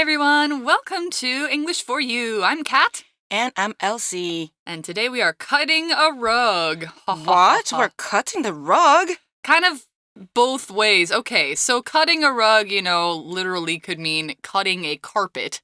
everyone, welcome to English for You. I'm Kat. And I'm Elsie. And today we are cutting a rug. What? We're cutting the rug? Kind of both ways. Okay, so cutting a rug, literally could mean cutting a carpet.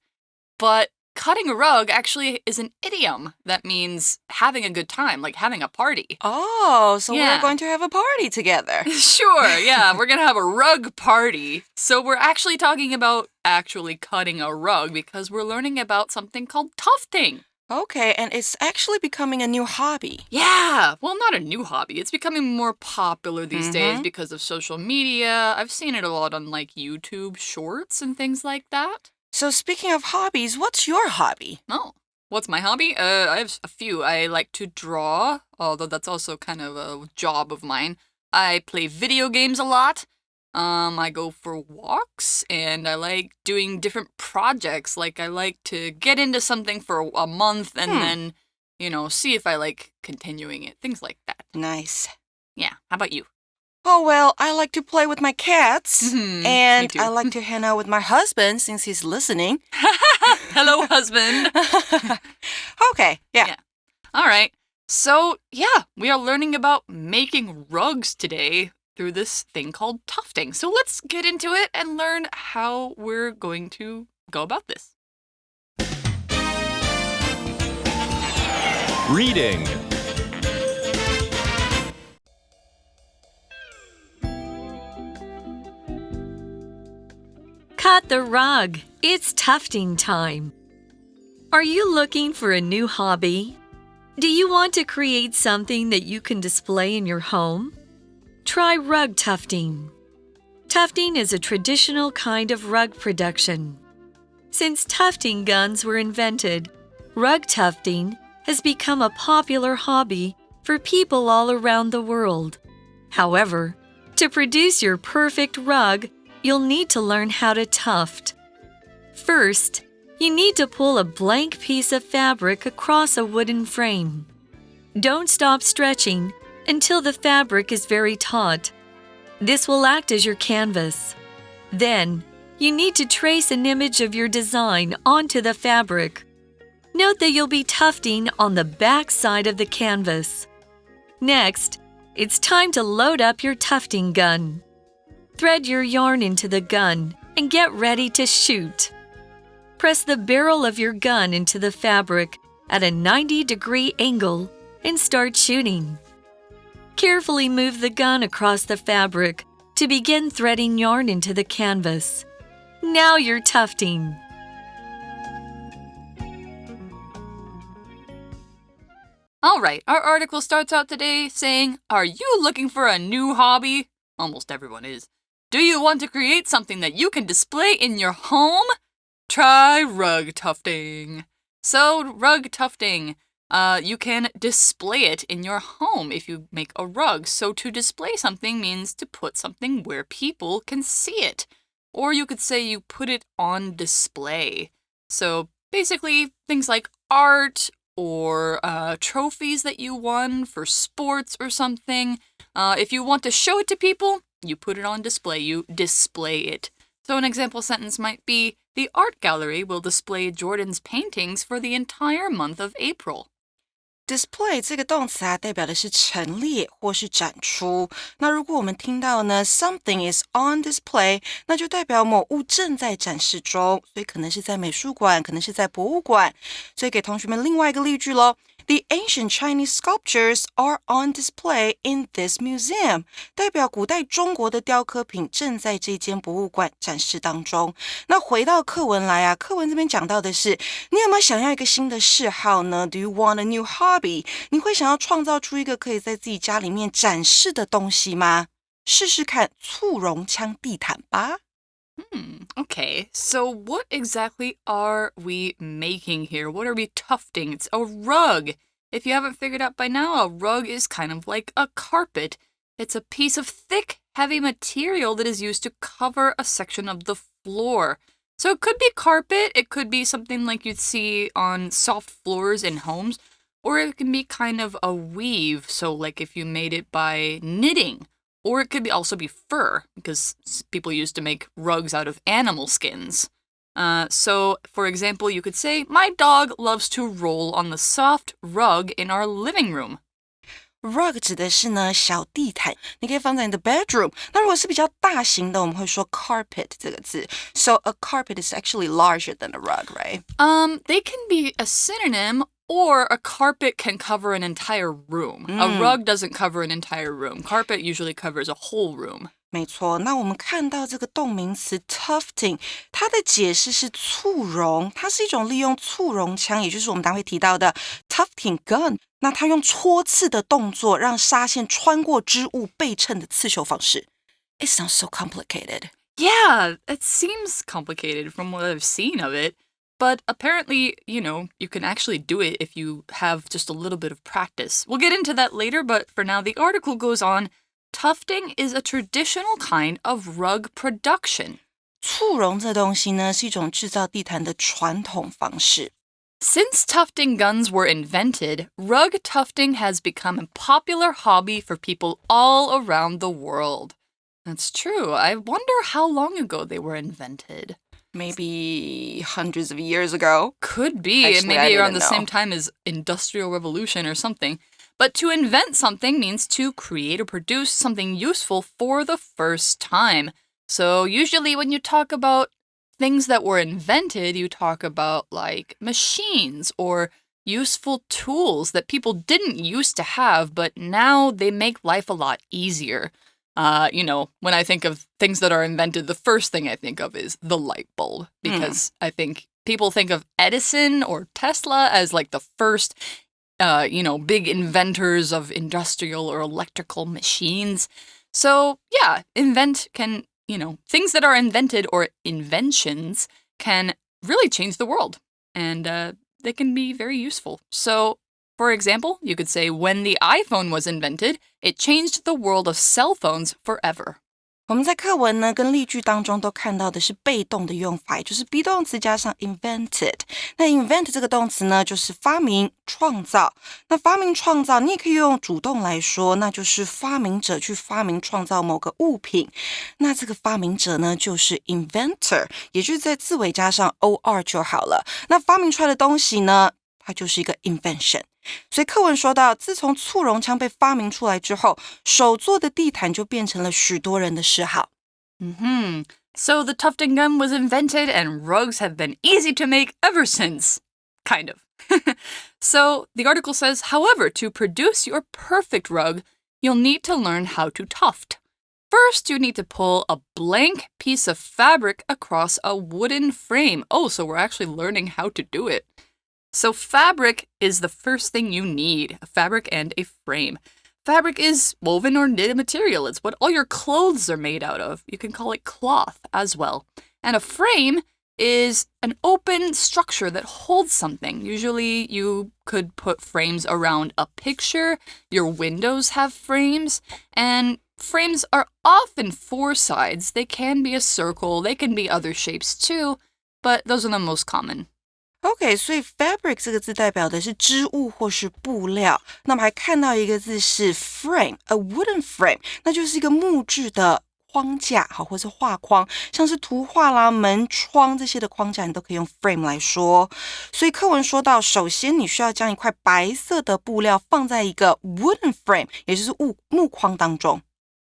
But cutting a rug actually is an idiom that means having a good time, like having a party. Oh, so we're going to have a party together. Sure, yeah, we're going to have a rug party. So we're actually talking about actually cutting a rug because we're learning about something called tufting. Okay, and it's actually becoming a new hobby. Yeah, well, not a new hobby. It's becoming more popular these days because of social media. I've seen it a lot on YouTube shorts and things like that. So speaking of hobbies, what's your hobby? Oh, what's my hobby? I have a few. I like to draw, although that's also kind of a job of mine. I play video games a lot. I go for walks, and I like doing different projects. Like I like to get into something for a month and then, see if I like continuing it. Things like that. Nice. Yeah. How about you? Oh, well, I like to play with my cats. And Me too. I like to hang out with my husband since he's listening. Hello, husband. Okay, yeah. All right. So, we are learning about making rugs today through this thing called tufting. So let's get into it and learn how we're going to go about this. Reading. Cut the rug. It's tufting time. Are you looking for a new hobby? Do you want to create something that you can display in your home? Try rug tufting. Tufting is a traditional kind of rug production. Since tufting guns were invented, rug tufting has become a popular hobby for people all around the world. However, to produce your perfect rug, you'll need to learn how to tuft. First, you need to pull a blank piece of fabric across a wooden frame. Don't stop stretching until the fabric is very taut. This will act as your canvas. Then, you need to trace an image of your design onto the fabric. Note that you'll be tufting on the back side of the canvas. Next, it's time to load up your tufting gun. Thread your yarn into the gun and get ready to shoot. Press the barrel of your gun into the fabric at a 90-degree angle and start shooting. Carefully move the gun across the fabric to begin threading yarn into the canvas. Now you're tufting. All right, our article starts out today saying, are you looking for a new hobby? Almost everyone is. Do you want to create something that you can display in your home? Try rug tufting. So, rug tufting. You can display it in your home if you make a rug. So to display something means to put something where people can see it. Or you could say you put it on display. So basically things like art or trophies that you won for sports or something. If you want to show it to people, you put it on display. You display it. So an example sentence might be, the art gallery will display Jordan's paintings for the entire month of April. Display 这个动词代表的是陈列或是展出。那如果我们听到呢 something is on display， 那就代表某物正在展示中，所以可能是在美术馆，可能是在博物馆。所以给同学们另外一个例句咯。The ancient Chinese sculptures are on display in this museum， 代表古代中国的雕刻品正在这间博物馆展示当中。那回到课文来课文这边讲到的是，你有没有想要一个新的嗜好呢？ Do you want a new hobby？ 你会想要创造出一个可以在自己家里面展示的东西吗？试试看簇绒枪地毯吧。Okay, so what exactly are we making here? What are we tufting? It's a rug. If you haven't figured out by now, a rug is kind of like a carpet. It's a piece of thick, heavy material that is used to cover a section of the floor. So it could be carpet, it could be something like you'd see on soft floors in homes, or it can be kind of a weave, so like if you made it by knitting. Or it could also be fur, because people used to make rugs out of animal skins. So, for example, you could say, my dog loves to roll on the soft rug in our living room.Rug 指的是呢小地毯，你可以放在你的 bedroom。那如果是比较大型的，我们会说 carpet 这个字。So a carpet is actually larger than a rug, right? They can be a synonym, or a carpet can cover an entire room. A rug doesn't cover an entire room. Carpet usually covers a whole room.没错，那我们看到这个动名词 tufting， 它的解释是簇绒，它是一种利用簇绒枪，也就是我们待会提到的 tufting gun。那它用戳刺的动作，让纱线穿过织物背衬的刺绣方式。It sounds so complicated. Yeah, it seems complicated from what I've seen of it. But apparently, you can actually do it if you have just a little bit of practice. We'll get into that later, but for now, the article goes on.Tufting is a traditional kind of rug production. 簇绒这东西呢，是一种制造地毯的传统方式。Since tufting guns were invented, rug tufting has become a popular hobby for people all around the world. That's true. I wonder how long ago they were invented. Maybe hundreds of years ago. Could be. Actually, Maybe around the same time as Industrial Revolution or something.But to invent something means to create or produce something useful for the first time. So usually when you talk about things that were invented, you talk about like machines or useful tools that people didn't used to have, but now they make life a lot easier. When I think of things that are invented, the first thing I think of is the light bulb, because I think people think of Edison or Tesla as like the first...big inventors of industrial or electrical machines. So, yeah, things that are invented or inventions can really change the world. And they can be very useful. So, for example, you could say, when the iPhone was invented, it changed the world of cell phones forever.我们在课文呢跟例句当中都看到的是被动的用法，也就是 be 动词加上 invented。那 invent 这个动词呢就是发明创造。那发明创造你也可以用主动来说，那就是发明者去发明创造某个物品。那这个发明者呢就是 inventor， 也就是在字尾加上 or 就好了。那发明出来的东西呢，它就是一个 invention。所以课文说到，自从簇绒枪被发明出来之后，手做的地毯就变成了许多人的嗜好。So the tufting gun was invented and rugs have been easy to make ever since. Kind of. So the article says, however, to produce your perfect rug, you'll need to learn how to tuft. First, you need to pull a blank piece of fabric across a wooden frame. Oh, so we're actually learning how to do it.So fabric is the first thing you need, a fabric and a frame. Fabric is woven or knitted material. It's what all your clothes are made out of. You can call it cloth as well. And a frame is an open structure that holds something. Usually you could put frames around a picture. Your windows have frames. And frames are often four sides. They can be a circle. They can be other shapes too. But those are the most common.OK， 所以 fabric 这个字代表的是织物或是布料。那我们还看到一个字是 frame， a wooden frame， 那就是一个木质的框架，好，或是画框，像是图画啦、门窗这些的框架，你都可以用 frame 来说。所以课文说到，首先你需要将一块白色的布料放在一个 wooden frame， 也就是木框当中。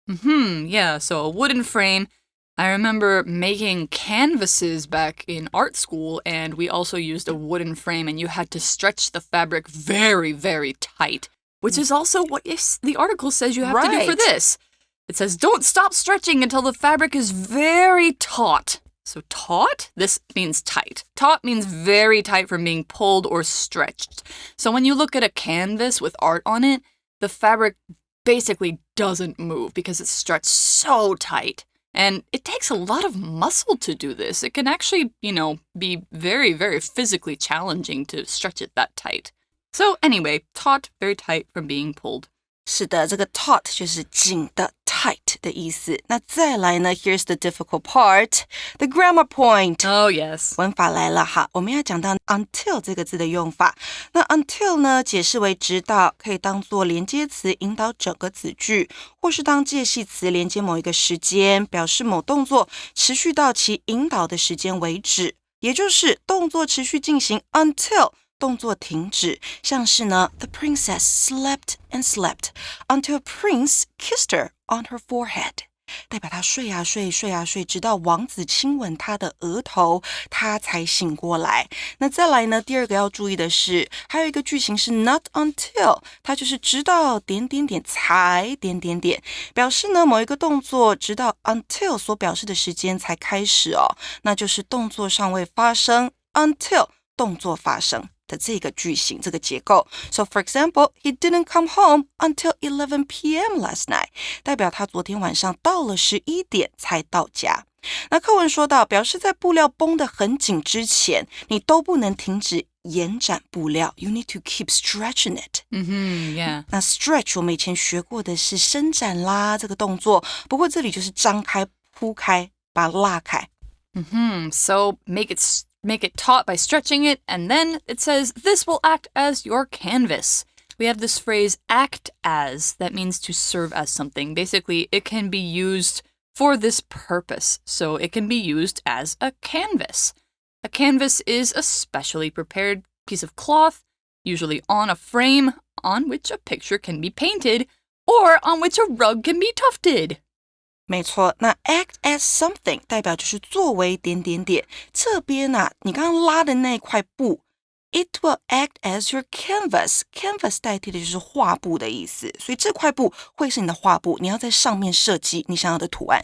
Yeah, so a wooden frame.I remember making canvases back in art school, and we also used a wooden frame, and you had to stretch the fabric very, very tight, which is also what the article says you have to do for this. It says, don't stop stretching until the fabric is very taut. So taut? This means tight. Taut means very tight from being pulled or stretched. So when you look at a canvas with art on it, the fabric basically doesn't move because it's stretched so tight.And it takes a lot of muscle to do this. It can actually, be very, very physically challenging to stretch it that tight. So anyway, taut, very tight from being pulled. 是的，这个 taut 就是紧的 tight 的意思。那再来呢 here's the difficult part, the grammar point. Oh, yes. 文法来了哈，我们要讲到 until 这个字的用法。那 until 呢，解释为直到，可以当作连接词引导整个子句，或是当介系词连接某一个时间，表示某动作持续到其引导的时间为止。也就是动作持续进行 until 动作停止，像是呢 The princess slept and slept until Prince kissed her on her forehead， 代表她睡啊睡，睡啊睡，直到王子亲吻她的额头，她才醒过来。那再来呢，第二个要注意的是，还有一个句型是 not until， 它就是直到点点点才点点点，表示呢某一个动作直到 until 所表示的时间才开始哦，那就是动作尚未发生 until 动作发生的这个句型，这个结构。So for example, he didn't come home until 11 p.m. last night， 代表他昨天晚上到了11点才到家。那课文说到，表示在布料绷得很紧之前，你都不能停止延展布料。You need to keep stretching it. Yeah. 那 stretch 我们以前学过的是伸展啦这个动作，不过这里就是张开、铺开，把它拉开。So make it taut by stretching it, and then it says this will act as your canvas. We have this phrase act as, that means to serve as something. Basically, it can be used for this purpose, so it can be used as a canvas. A canvas is a specially prepared piece of cloth, usually on a frame on which a picture can be painted, or on which a rug can be tufted. 没错，那 act as something 代表就是作为点点点。这边啊，你刚刚拉的那块布 ，it will act as your canvas. Canvas 代替的就是画布的意思，所以这块布会是你的画布，你要在上面设计你想要的图案。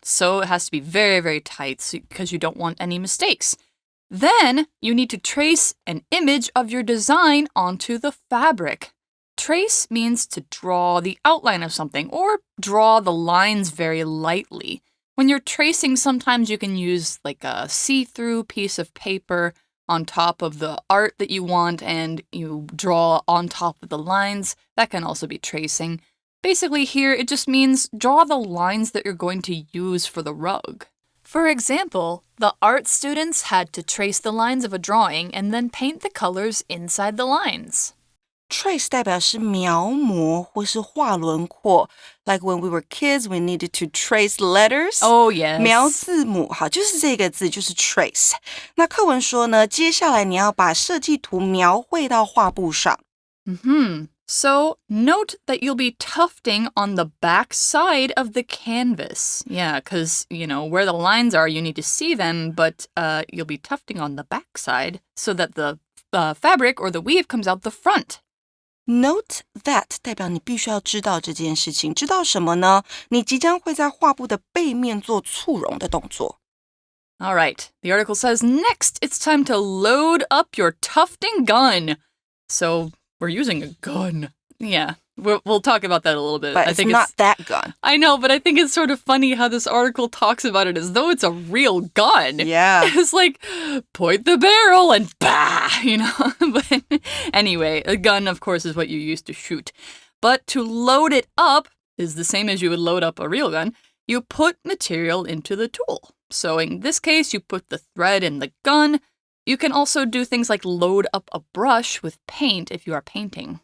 So it has to be very, very tight because you don't want any mistakes. Then you need to trace an image of your design onto the fabric. Trace means to draw the outline of something or draw the lines very lightly. When you're tracing, sometimes you can use like a see-through piece of paper on top of the art that you want and you draw on top of the lines. That can also be tracing. Basically here, it just means draw the lines that you're going to use for the rug. For example, the art students had to trace the lines of a drawing and then paint the colors inside the lines. Trace 代表是描摹或是画轮廓 Like when we were kids, we needed to trace letters. Oh, yes. 描字母，好，就是这个字，就是 trace. 那课文说呢，接下来你要把设计图描绘到画布上。So note that you'll be tufting on the back side of the canvas. Yeah, because, where the lines are, you need to see them, but you'll be tufting on the back side so that the fabric or the weave comes out the front. Note that 代表你必须要知道这件事情，知道什么呢？你即将会在画布的背面做簇绒的动作。All right, the article says, next, it's time to load up your tufting gun. So we're using a gun. Yeah, we'll talk about that a little bit. But I think not that gun. I know, but I think it's sort of funny how this article talks about it as though it's a real gun. Yeah. It's like, point the barrel and bah, But anyway, a gun, of course, is what you use to shoot. But to load it up is the same as you would load up a real gun. You put material into the tool. So in this case, you put the thread in the gun. You can also do things like load up a brush with paint if you are painting.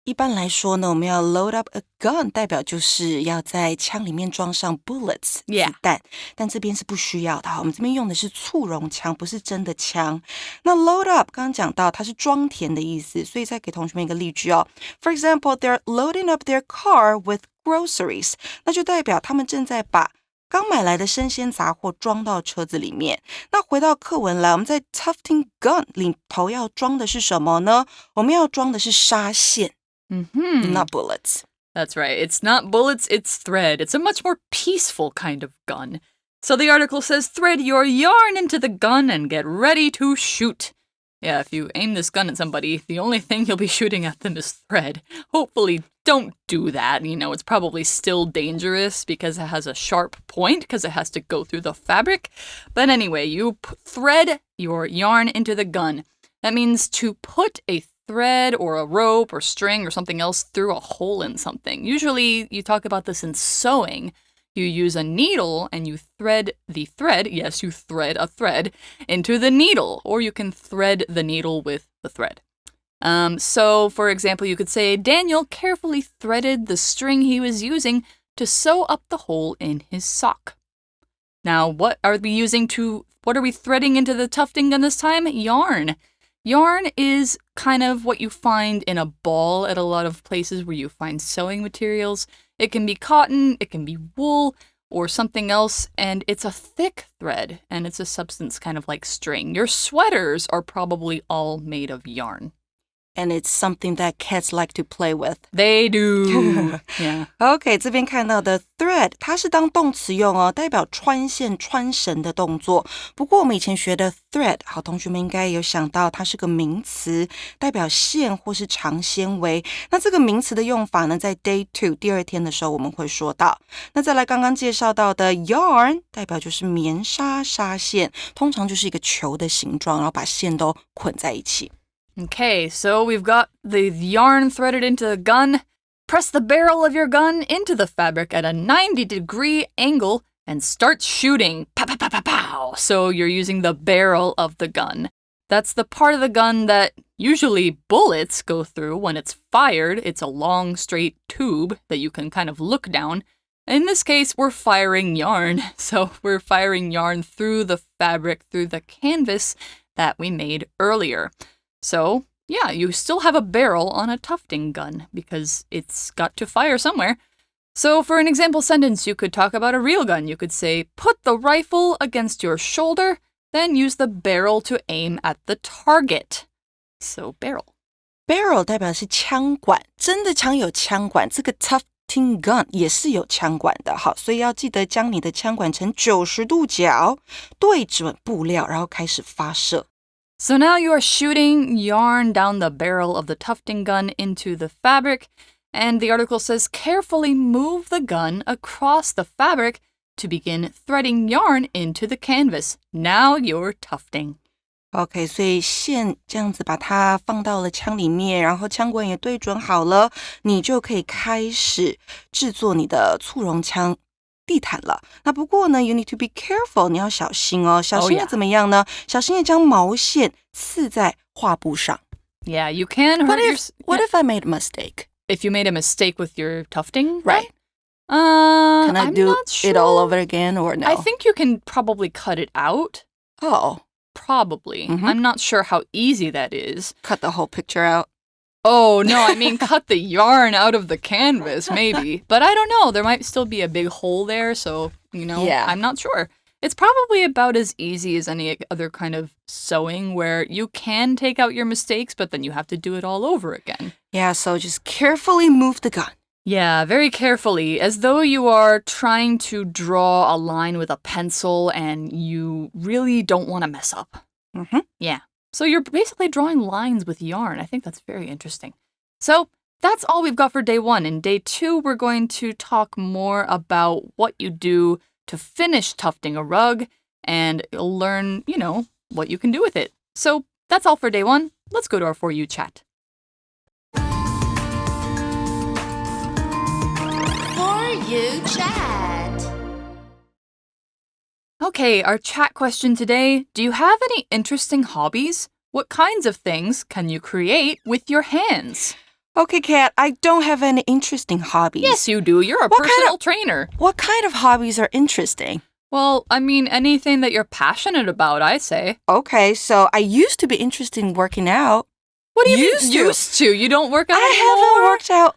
一般来说呢，我们要 load up a gun， 代表就是要在枪里面装上 bullets 子弹，但这边是不需要的。我们这边用的是簇绒枪，不是真的枪。那 load up 刚刚讲到它是装填的意思，所以再给同学们一个例句哦。For example, they're loading up their car with groceries， 那就代表他们正在把刚买来的生鲜杂货装到车子里面。那回到课文来，我们在 tufting gun 里头要装的是什么呢？我们要装的是纱线。Not bullets. That's right. It's not bullets, it's thread. It's a much more peaceful kind of gun. So the article says, thread your yarn into the gun and get ready to shoot. Yeah, if you aim this gun at somebody, the only thing you'll be shooting at them is thread. Hopefully, don't do that. It's probably still dangerous because it has a sharp point because it has to go through the fabric. But anyway, you thread your yarn into the gun. That means to put a thread or a rope or string or something else through a hole in something. Usually, you talk about this in sewing. You use a needle and you thread the thread. Yes, you thread a thread into the needle, or you can thread the needle with the thread. So, for example, you could say, Daniel carefully threaded the string he was using to sew up the hole in his sock. Now, what are we threading into the tufting gun this time? Yarn. Yarn is kind of what you find in a ball at a lot of places where you find sewing materials. It can be cotton, it can be wool, or something else, and it's a thick thread, and it's a substance kind of like string. Your sweaters are probably all made of yarn. And it's something that cats like to play with. They do. Yeah. OK, 这边看到的 thread 它是当动词用哦，代表穿线穿绳的动作。不过我们以前学的 thread 好，同学们应该有想到它是个名词，代表线或是长纤维。那这个名词的用法呢，在 day 2 第二天的时候我们会说到。那再来刚刚介绍到的 yarn 代表就是棉纱纱线，通常就是一个球的形状，然后把线都捆在一起。Okay, so we've got the yarn threaded into the gun. Press the barrel of your gun into the fabric at a 90-degree angle and start shooting. Pow, pow, pow, pow, pow. So you're using the barrel of the gun. That's the part of the gun that usually bullets go through when it's fired. It's a long, straight tube that you can kind of look down. In this case, we're firing yarn. So we're firing yarn through the fabric, through the canvas that we made earlier. So, yeah, you still have a barrel on a tufting gun because it's got to fire somewhere. So for an example sentence, you could talk about a real gun. You could say, put the rifle against your shoulder, then use the barrel to aim at the target. So, barrel. Barrel 代表是枪管，真的枪有枪管，这个 tufting gun 也是有枪管的。好，所以要记得将你的枪管呈90度角，对准布料，然后开始发射。So now you are shooting yarn down the barrel of the tufting gun into the fabric, and the article says carefully move the gun across the fabric to begin threading yarn into the canvas. Now you're tufting. OK, 所以线这样子把它放到了枪里面，然后枪管也对准好了，你就可以开始制作你的簇绒枪地毯了。那不过呢 you need to be careful， 你要小心哦。小心要怎么样呢？小心地将毛线刺在画布上。Yeah, you can hurt What if I made a mistake? If you made a mistake with your tufting? Right. Can I do it all over again or no? I think you can probably cut it out. Oh. Probably. I'm not sure how easy that is. Cut the whole picture out? Oh, no, I mean cut the yarn out of the canvas, maybe. But I don't know. There might still be a big hole there, so, Yeah. I'm not sure. It's probably about as easy as any other kind of sewing where you can take out your mistakes, but then you have to do it all over again. Yeah, so just carefully move the gun. Yeah, very carefully, as though you are trying to draw a line with a pencil and you really don't want to mess up. Yeah. So you're basically drawing lines with yarn. I think that's very interesting. So that's all we've got for day 1. In day 2, we're going to talk more about what you do to finish tufting a rug, and you'll learn, what you can do with it. So that's all for day 1. Let's go to our For You chat. For You chat. Okay, our chat question today. Do you have any interesting hobbies? What kinds of things can you create with your hands? Okay, Kat, I don't have any interesting hobbies. Yes, you do. You're a personal trainer. What kind of hobbies are interesting? Well, I mean, anything that you're passionate about, I say. Okay, so I used to be interested in working out. What do you mean Used to? You don't work out I anymore? haven't worked out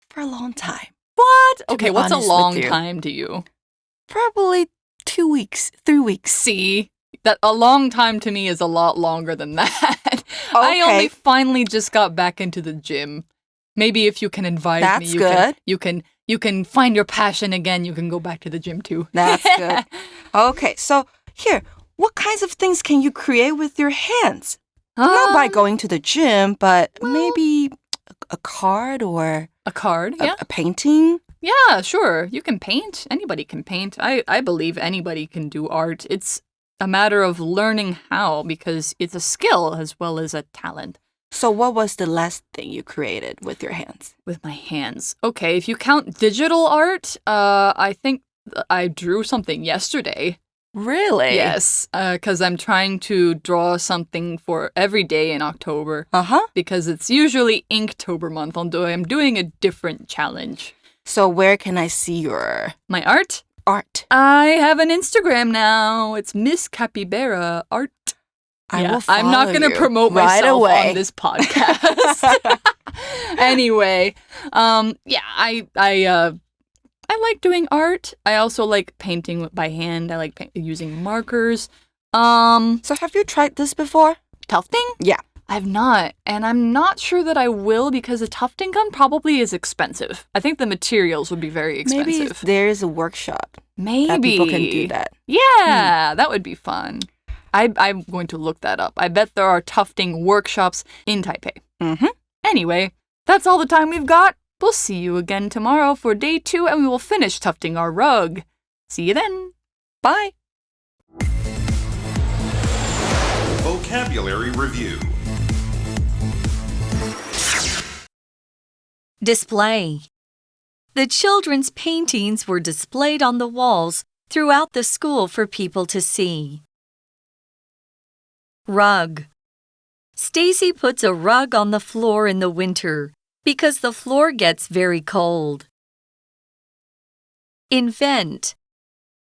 for a long time. What? To Okay, be what's a honest long with you. time to you? Probably 2 weeks, 3 weeks. See? That a long time to me is a lot longer than that. I only finally just got back into the gym. Maybe if you can invite That's me, good. You can find your passion again. You can go back to the gym too. That's good. Okay, so here, what kinds of things can you create with your hands? Not by going to the gym, but maybe a card or a card, yeah. a painting. Yeah, sure. You can paint. Anybody can paint. I believe anybody can do art. It's a matter of learning how, because it's a skill as well as a talent. So what was the last thing you created with your hands? With my hands. Okay, if you count digital art, I think I drew something yesterday. Really? Yes, because I'm trying to draw something for every day in October. Because it's usually Inktober month, although I'm doing a different challenge. So where can I see my art? art? I have an Instagram now. It's Miss Capybara Art. I will follow I'm not going to you promote right myself away. on this podcast. Anyway, I like doing art. I also like painting by hand. I like using markers. So have you tried this before? Tufting? Yeah. I've not, and I'm not sure that I will because a tufting gun probably is expensive. I think the materials would be very expensive. Maybe there is a workshop Maybe. that people can do that. Yeah, that would be fun. I'm going to look that up. I bet there are tufting workshops in Taipei. Mm-hmm. Anyway, that's all the time we've got. We'll see you again tomorrow for day 2, and we will finish tufting our rug. See you then. Bye. Vocabulary Review. Display. The children's paintings were displayed on the walls throughout the school for people to see. Rug. Stacy puts a rug on the floor in the winter because the floor gets very cold. Invent.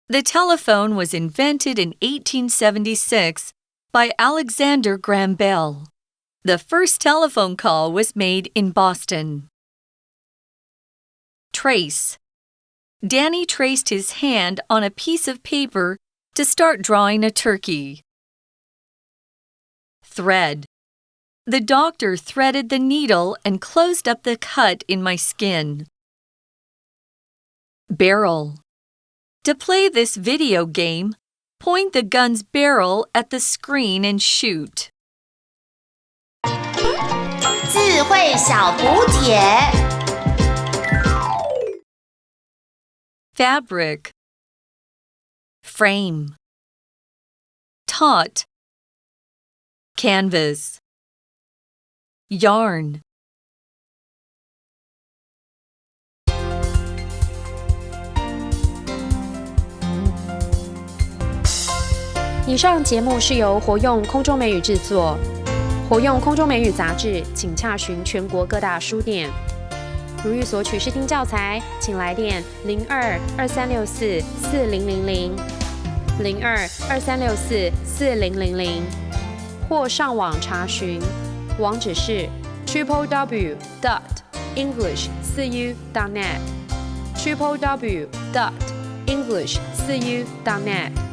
The telephone was invented in 1876 by Alexander Graham Bell. The first telephone call was made in Boston. Trace. Danny traced his hand on a piece of paper to start drawing a turkey. Thread. The doctor threaded the needle and closed up the cut in my skin. Barrel. To play this video game, point the gun's barrel at the screen and shoot. 智慧小补帖 Fabric. Frame. Taut. Canvas. Yarn. 以上节目是由活用空中美语制作，活用空中美语杂志，请洽询全国各大书店。如欲索取试听教材，请来电02-2364-4000 02-2364-4000，或上网查询，网址是 www.english4u.net www.english4u.net